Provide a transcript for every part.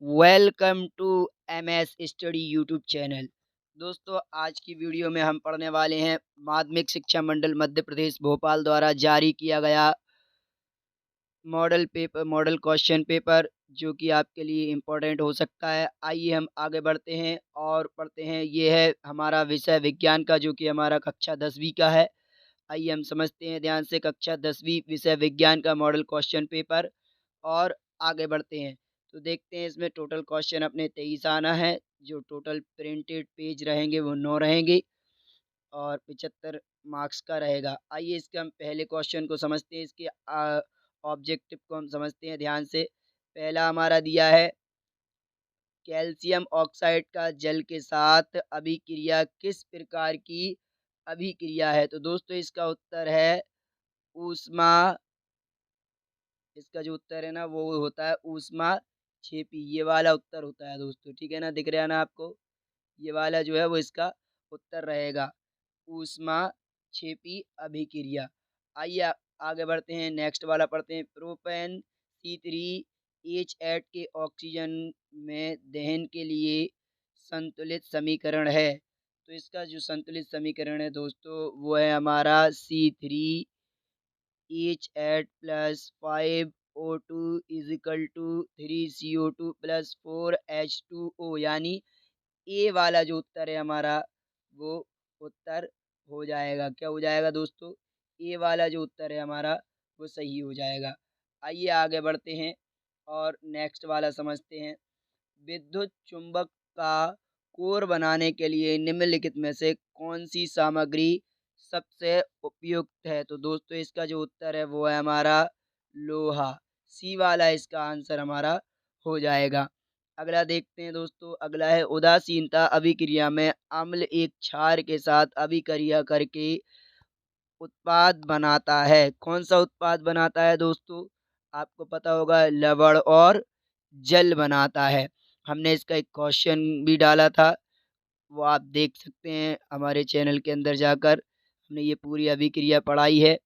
Welcome to MS study YouTube channel. दोस्तों, आज की वीडियो में हम पढ़ने वाले हैं माध्यमिक शिक्षा मंडल मध्य प्रदेश भोपाल द्वारा जारी किया गया मॉडल क्वेश्चन पेपर, जो कि आपके लिए इम्पोर्टेंट हो सकता है। आइए हम आगे बढ़ते हैं और पढ़ते हैं। ये है हमारा विषय विज्ञान का, जो कि हमारा कक्षा 10वीं का है। आइए हम समझते हैं ध्यान से कक्षा 10वीं विषय विज्ञान का मॉडल क्वेश्चन पेपर और आगे बढ़ते हैं। तो देखते हैं, इसमें टोटल क्वेश्चन अपने 23 आना है। जो टोटल प्रिंटेड पेज रहेंगे वो 9 रहेंगे और 75 मार्क्स का रहेगा। आइए इसके हम पहले क्वेश्चन को समझते हैं, इसके ऑब्जेक्टिव को हम समझते हैं ध्यान से। पहला हमारा दिया है, कैल्शियम ऑक्साइड का जल के साथ अभिक्रिया किस प्रकार की अभिक्रिया है। तो दोस्तों, इसका उत्तर है ऊष्मा। इसका जो उत्तर है ना वो होता है ऊष्मा छेपी। ये वाला उत्तर होता है दोस्तों, ठीक है ना, दिख रहा है ना आपको। ये वाला जो है वो इसका उत्तर रहेगा, ऊष्मा छेपी अभिक्रिया। आइए आगे बढ़ते हैं, नेक्स्ट वाला पढ़ते हैं। प्रोपेन C3H8 के ऑक्सीजन में दहन के लिए संतुलित समीकरण है। तो इसका जो संतुलित समीकरण है दोस्तों, वो है हमारा C3H8 plus 5O2 is equal to 3CO2 plus 4H2O, यानी ए वाला जो उत्तर है हमारा वो उत्तर हो जाएगा। क्या हो जाएगा दोस्तों? ए वाला जो उत्तर है हमारा वो सही हो जाएगा। आइए आगे बढ़ते हैं और नेक्स्ट वाला समझते हैं। विद्युत चुंबक का कोर बनाने के लिए निम्नलिखित में से कौन सी सामग्री सबसे उपयुक्त है। तो दोस्तों, इसका जो उत्तर है वो है हमारा लोहा। सी वाला इसका आंसर हमारा हो जाएगा। अगला देखते हैं दोस्तों, अगला है उदासीनता अभिक्रिया में अम्ल एक क्षार के साथ अभिक्रिया करके उत्पाद बनाता है। कौन सा उत्पाद बनाता है दोस्तों? आपको पता होगा, लवण और जल बनाता है। हमने इसका एक क्वेश्चन भी डाला था, वो आप देख सकते हैं हमारे चैनल के अंदर जाकर। हमने ये पूरी अभिक्रिया पढ़ाई है,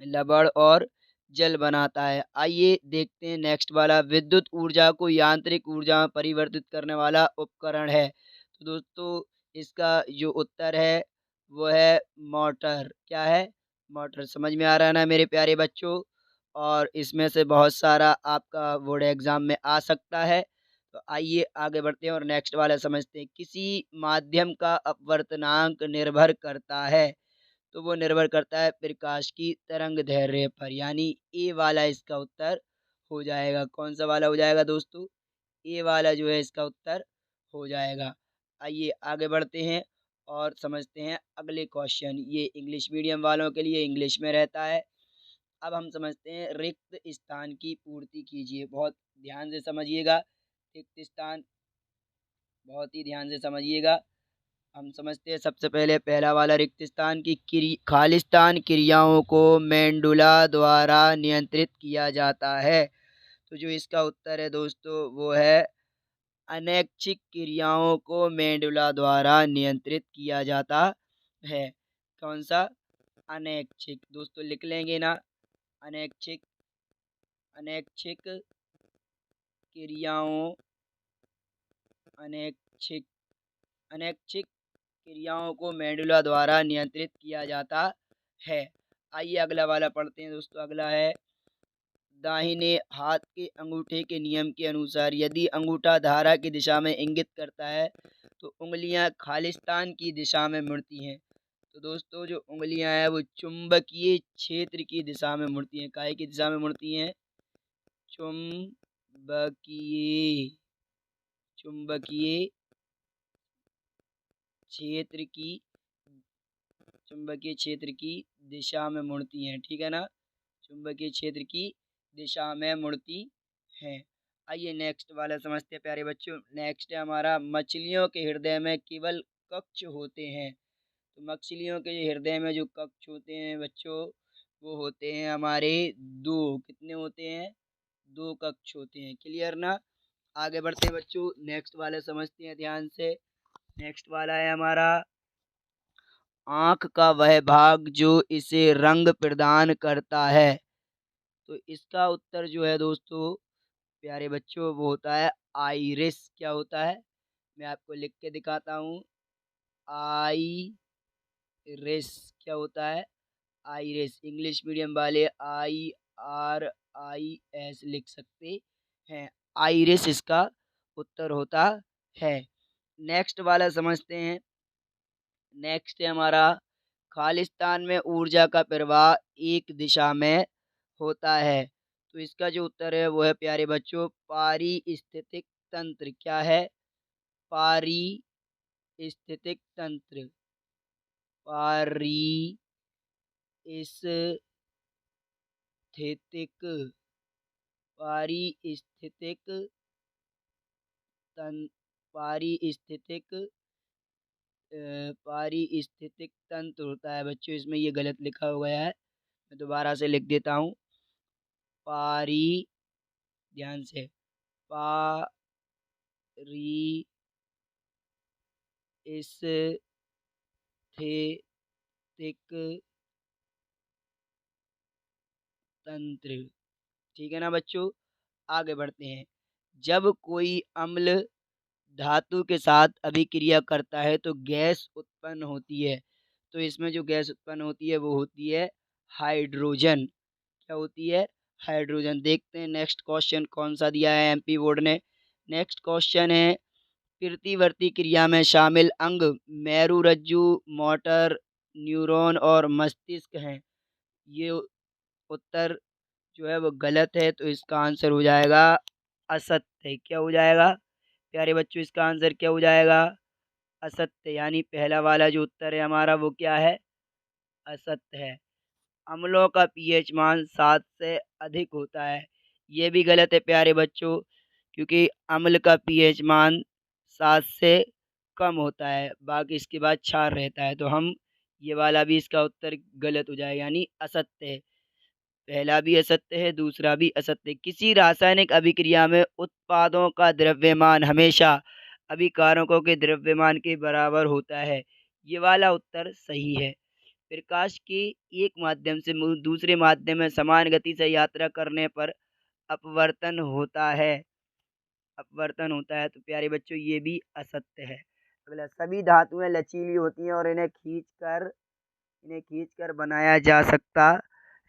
लवण और जल बनाता है। आइए देखते हैं नेक्स्ट वाला, विद्युत ऊर्जा को यांत्रिक ऊर्जा में परिवर्तित करने वाला उपकरण है। तो दोस्तों, इसका जो उत्तर है वो है मोटर। क्या है? मोटर। समझ में आ रहा है ना मेरे प्यारे बच्चों? और इसमें से बहुत सारा आपका बोर्ड एग्जाम में आ सकता है। तो आइए आगे बढ़ते हैं और नेक्स्ट वाला समझते हैं। किसी माध्यम का अपवर्तनांक निर्भर करता है। तो वो निर्भर करता है प्रकाश की तरंग दैर्ध्य पर, यानी ए वाला इसका उत्तर हो जाएगा। कौन सा वाला हो जाएगा दोस्तों? ए वाला जो है इसका उत्तर हो जाएगा। आइए आगे बढ़ते हैं और समझते हैं अगले क्वेश्चन। ये इंग्लिश मीडियम वालों के लिए इंग्लिश में रहता है। अब हम समझते हैं, रिक्त स्थान की पूर्ति कीजिए। बहुत ध्यान से समझिएगा, रिक्त स्थान बहुत ही ध्यान से समझिएगा। हम समझते हैं सबसे पहले पहला वाला, रिक्त स्थान की खालिस्तान क्रियाओं को मेंडुला द्वारा नियंत्रित किया जाता है। तो जो इसका उत्तर है दोस्तों वो है अनैच्छिक क्रियाओं को मेंडुला द्वारा नियंत्रित किया जाता है। कौन सा? अनैच्छिक। दोस्तों लिख लेंगे ना, अनैच्छिक। अनैच्छिक क्रियाओं अनैच्छिक अनैच्छिक क्रियाओं को मेडुला द्वारा नियंत्रित किया जाता है। आइए अगला वाला पढ़ते हैं दोस्तों। अगला है, दाहिने हाथ के अंगूठे के नियम के अनुसार यदि अंगूठा धारा की दिशा में इंगित करता है तो उंगलियां खालिस्तान की दिशा में मुड़ती हैं। तो दोस्तों, जो उंगलियां हैं वो चुंबकीय क्षेत्र की दिशा में मुड़ती हैं। काहे की दिशा में मुड़ती हैं? चुंबकीय चुंबकीय क्षेत्र की चुंबकीय क्षेत्र की दिशा में मुड़ती हैं, ठीक है ना, चुंबकीय क्षेत्र की दिशा में मुड़ती हैं। आइए नेक्स्ट वाला समझते हैं प्यारे बच्चों। नेक्स्ट है हमारा, मछलियों के हृदय में केवल कक्ष होते हैं। तो मछलियों के हृदय में जो कक्ष होते हैं बच्चों, वो होते हैं हमारे दो। कितने होते हैं? दो कक्ष होते हैं। क्लियर ना? आगे बढ़ते हैं बच्चों, नेक्स्ट वाला समझते हैं ध्यान से। नेक्स्ट वाला है हमारा, आँख का वह भाग जो इसे रंग प्रदान करता है। तो इसका उत्तर जो है दोस्तों प्यारे बच्चों वो होता है आइरिस। क्या होता है? मैं आपको लिख के दिखाता हूँ। आइरिस क्या होता है? आइरिस। इंग्लिश मीडियम वाले IRIS लिख सकते हैं। आइरिस इसका उत्तर होता है। नेक्स्ट वाला समझते हैं। नेक्स्ट है हमारा, खालिस्तान में ऊर्जा का प्रवाह एक दिशा में होता है। तो इसका जो उत्तर है वो है प्यारे बच्चों पारिस्थितिक तंत्र। क्या है? पारिस्थितिक तंत्र। पारिस्थितिक पारिस्थितिक तंत्र। पारिस्थितिक पारिस्थितिक तंत्र होता है बच्चों। इसमें ये गलत लिखा हो गया है, मैं दोबारा से लिख देता हूँ। पारी, ध्यान से, पारिस्थितिक तंत्र। ठीक है ना बच्चों? आगे बढ़ते हैं। जब कोई अम्ल धातु के साथ अभिक्रिया करता है तो गैस उत्पन्न होती है। तो इसमें जो गैस उत्पन्न होती है वो होती है हाइड्रोजन। क्या होती है? हाइड्रोजन। देखते हैं नेक्स्ट क्वेश्चन कौन सा दिया है MP बोर्ड ने। नेक्स्ट क्वेश्चन है, प्रतिवर्ती क्रिया में शामिल अंग मेरुरज्जु, मोटर न्यूरॉन और मस्तिष्क हैं। ये उत्तर जो है वो गलत है, तो इसका आंसर हो जाएगा असत्य। क्या हो जाएगा प्यारे बच्चों? इसका आंसर क्या हो जाएगा? असत्य। यानी पहला वाला जो उत्तर है हमारा वो क्या है? असत्य है। अम्लों का pH मान 7 से अधिक होता है। ये भी गलत है प्यारे बच्चों, क्योंकि अम्ल का pH मान 7 से कम होता है, बाकी इसके बाद क्षार रहता है। तो हम ये वाला भी इसका उत्तर गलत हो जाएगा, यानी असत्य है। पहला भी असत्य है, दूसरा भी असत्य है। किसी रासायनिक अभिक्रिया में उत्पादों का द्रव्यमान हमेशा अभिकारकों के द्रव्यमान के बराबर होता है। ये वाला उत्तर सही है। प्रकाश के एक माध्यम से दूसरे माध्यम में समान गति से यात्रा करने पर अपवर्तन होता है। अपवर्तन होता है, तो प्यारे बच्चों ये भी असत्य है। अगला, सभी धातुएं लचीली होती हैं और इन्हें खींचकर बनाया जा सकता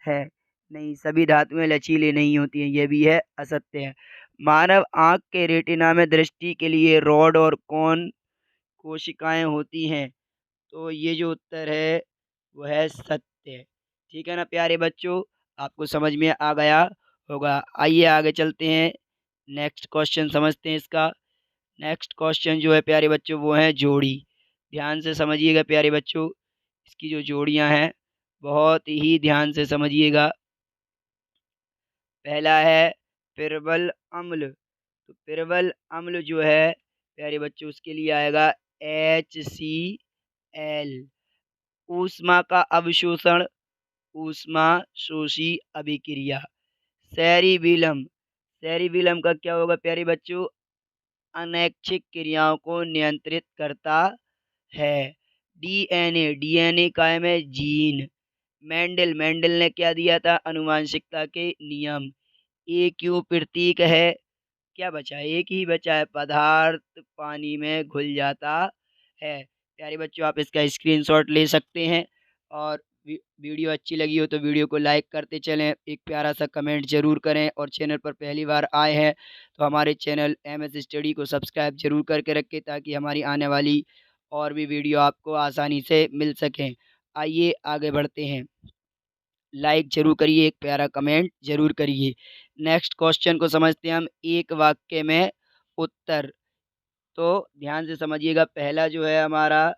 है। नहीं, सभी धातुएं लचीली नहीं होती हैं, ये भी है, असत्य है। मानव आंख के रेटिना में दृष्टि के लिए रॉड और कोन कोशिकाएं होती हैं। तो ये जो उत्तर है वो है सत्य। ठीक है ना प्यारे बच्चों? आपको समझ में आ गया होगा। आइए आगे चलते हैं, नेक्स्ट क्वेश्चन समझते हैं इसका। नेक्स्ट क्वेश्चन जो है प्यारे बच्चों वो है जोड़ी। ध्यान से समझिएगा प्यारे बच्चों, इसकी जो जोड़ियां हैं बहुत ही ध्यान से समझिएगा। पहला है प्रबल अम्ल। तो प्रबल अम्ल जो है प्यारे बच्चों उसके लिए आएगा HCl। ऊष्मा का अवशोषण, ऊष्मा शोषी अभिक्रिया। सेरिबिलम, सेरिबिलम का क्या होगा प्यारे बच्चों? अनैच्छिक क्रियाओं को नियंत्रित करता है। DNA, DNA काय में जीन। मेंडल, मेंडल ने क्या दिया था? अनुवांशिकता के नियम। AQ प्रतीक है। क्या बचा? एक ही बचा है, पदार्थ पानी में घुल जाता है। प्यारे बच्चों आप इसका स्क्रीनशॉट ले सकते हैं, और वीडियो अच्छी लगी हो तो वीडियो को लाइक करते चलें, एक प्यारा सा कमेंट ज़रूर करें, और चैनल पर पहली बार आए हैं तो हमारे चैनल MS स्टडी को सब्सक्राइब ज़रूर करके रखें, ताकि हमारी आने वाली और भी वीडियो आपको आसानी से मिल सकें। आइए आगे बढ़ते हैं। लाइक ज़रूर करिए, एक प्यारा कमेंट ज़रूर करिए। नेक्स्ट क्वेश्चन को समझते हैं हम, एक वाक्य में उत्तर। तो ध्यान से समझिएगा, पहला जो है हमारा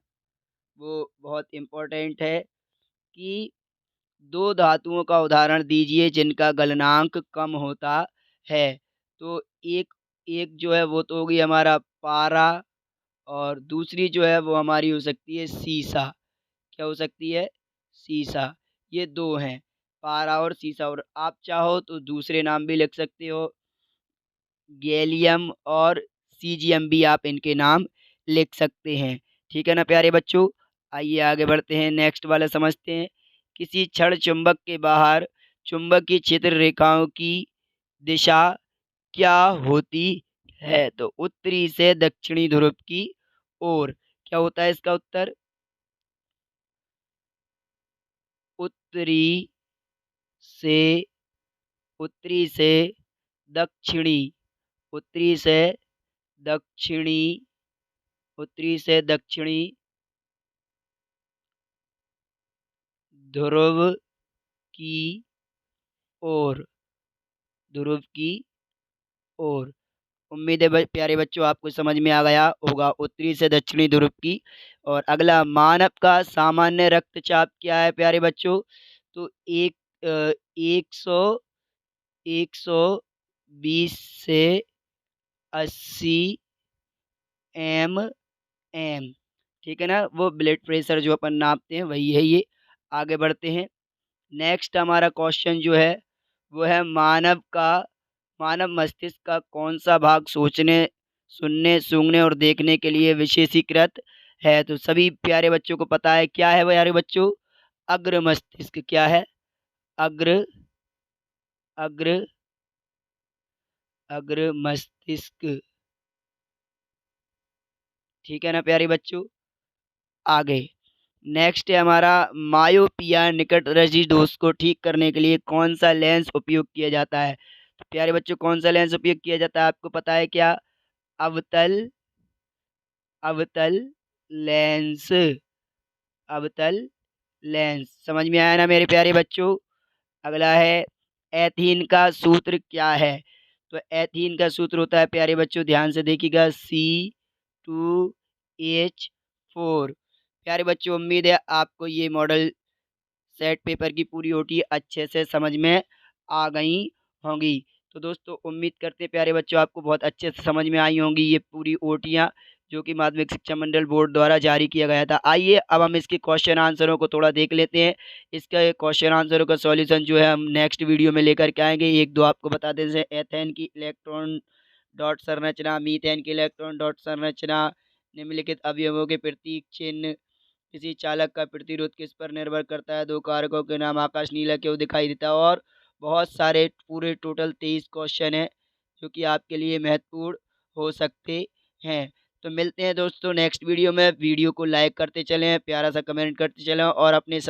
वो बहुत इम्पोर्टेंट है कि दो धातुओं का उदाहरण दीजिए जिनका गलनांक कम होता है। तो एक एक जो है वो तो होगी हमारा पारा, और दूसरी जो है वो हमारी हो सकती है सीसा। क्या हो सकती है? सीसा। ये दो हैं, पारा और सीसा, और आप चाहो तो दूसरे नाम भी लिख सकते हो, गैलियम और सीजियम भी आप इनके नाम लिख सकते हैं। ठीक है ना प्यारे बच्चों? आइए आगे बढ़ते हैं, नेक्स्ट वाला समझते हैं। किसी क्षण चुंबक के बाहर चुंबकीय क्षेत्र रेखाओं की दिशा क्या होती है? तो उत्तरी से दक्षिणी ध्रुव की ओर। क्या होता है इसका उत्तर? उत्तरी से उत्तरी से दक्षिणी उत्तरी से दक्षिणी उत्तरी से दक्षिणी ध्रुव की ओर। ध्रुव की ओर। उम्मीद है प्यारे बच्चों आपको समझ में आ गया होगा उत्तरी से दक्षिणी ध्रुव की। और अगला, मानव का सामान्य रक्तचाप क्या है प्यारे बच्चों? तो 120 से 80 एम। ठीक है ना, वो ब्लड प्रेशर जो अपन नापते हैं वही है ये। आगे बढ़ते हैं। नेक्स्ट हमारा क्वेश्चन जो है वो है, मानव मस्तिष्क का कौन सा भाग सोचने, सुनने, सूंघने और देखने के लिए विशेषीकृत है? तो सभी प्यारे बच्चों को पता है क्या है वो प्यारे बच्चों? अग्र मस्तिष्क। क्या है? अग्र अग्र अग्र मस्तिष्क। ठीक है ना प्यारे बच्चों। आगे नेक्स्ट है हमारा, मायोपिया निकट रश्मि दोष को ठीक करने के लिए कौन सा लेंस उपयोग किया जाता है? तो प्यारे बच्चों कौन सा लेंस उपयोग किया जाता है आपको पता है क्या? अवतल अवतल लेंस। अवतल लेंस। समझ में आया ना मेरे प्यारे बच्चों। अगला है, एथीन का सूत्र क्या है? तो एथीन का सूत्र होता है प्यारे बच्चों, ध्यान से देखिएगा, C2H4। प्यारे बच्चों उम्मीद है आपको ये मॉडल सेट पेपर की पूरी ओटी अच्छे से समझ में आ गई होंगी। तो दोस्तों उम्मीद करते हैं प्यारे बच्चों आपको बहुत अच्छे से समझ में आई होंगी ये पूरी ओटियाँ जो कि माध्यमिक शिक्षा मंडल बोर्ड द्वारा जारी किया गया था। आइए अब हम इसके क्वेश्चन आंसरों को थोड़ा देख लेते हैं। इसका क्वेश्चन आंसरों का सॉल्यूशन जो है हम नेक्स्ट वीडियो में लेकर के आएंगे। एक दो आपको बता दें, जैसे एथेन की इलेक्ट्रॉन डॉट संरचना, मीथेन की इलेक्ट्रॉन डॉट संरचना, निम्नलिखित अवयवों के प्रतीक चिन्ह, किसी चालक का प्रतिरोध किस पर निर्भर करता है, दो कारकों के नाम, आकाश नीला क्यों दिखाई देता है, और बहुत सारे पूरे टोटल 23 क्वेश्चन हैं जो कि आपके लिए महत्वपूर्ण हो सकते हैं। तो मिलते हैं दोस्तों नेक्स्ट वीडियो में। वीडियो को लाइक करते चलें, प्यारा सा कमेंट करते चलें और अपने